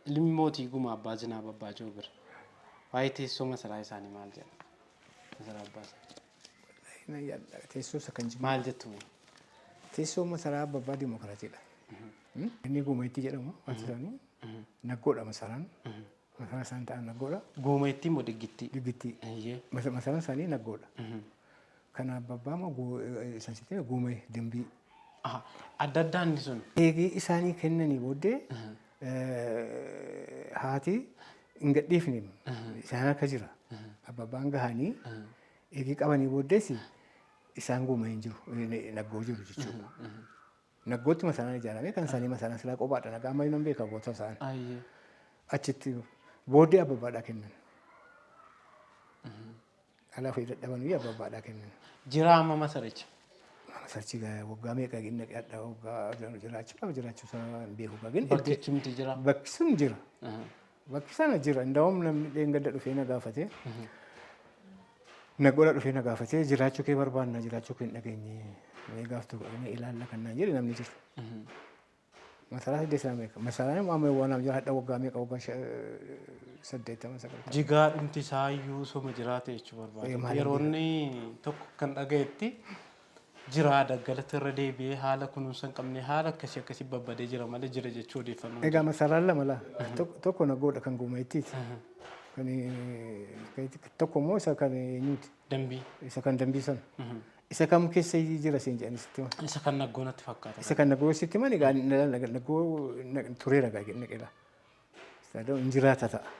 ilmi mootii guma abbaa Zinaab abbaa Joobir waa'ee teessoo masaraa isaanii maal jedha? Masaraa abbaa isaanii. Teessoo isa kan jiru. Maal jettu? Teessoo masaraa abbaa Dimookiraatiidha. Inni Guumeetti jedhamu wanti isaanii naggoodha masaraan. Masaraan isaan ta'an naggoodha. Guumeetti moo Diggitti? Diggitti. Masaraan isaanii naggoodha. Kana abbaa moo isaan sitti Guumee Dimbii. Adda addaan sun. Eegii isaanii kennanii booddee haati hin gadhiifne isaan akka jira. Abbaan gahanii eegii qabanii booddees isaan Guumee hin jiru naggoo jiru jechuudha. Naggootti masaraan ijaarame kan isaanii masaraan silaa kophaadha nagaa ammayyu nan beeka goota isaanii. Achitti booddee abbaadhaa kennan. Alaafuu dadhabanii abbaadhaa kennan. Jira amma masaricha. Masarichi waggaa meeqa inni dhaqee waggaa jiraachuu isaa hin beeku gagin. Bakki chimti jira. Bakki sun jira. Bakki sana jira. Ndaawum namni dheengadda dhufee na gaafate. Naggoodha dhufee na gaafate jiraachuu kee barbaanna jiraachuu kee hin dhageenye. Mee gaaftu ilaalla kan naan jedhe namni jira. Masaraa saddeet sana meeqa? Masaraan amma waan jira hadha waggaa meeqa waggaa 89. Jigaa dhumti isaa iyyuu soma jiraate jechuu barbaada. Yeroonni tokko kan dhagayetti jira daggalatti irra deebi'ee haala kunuunsa hin qabne haala akkasii babbadee jira malee jira jechuu odeeffannoo. Egaa masaraan lama laa tokko naggoodha kan Guumeettiiti. Kan tokko immoo isa kan eenyuuti? Dambii. Isa kan dambii sana. Isa kam keessa jira siin jedhani sitti hima. Isa kan naggoo natti fakkaata. Isa kan naggoo sitti hima egaa naggoo tureera egaa naqeera. Isa hin jiraata ta'a.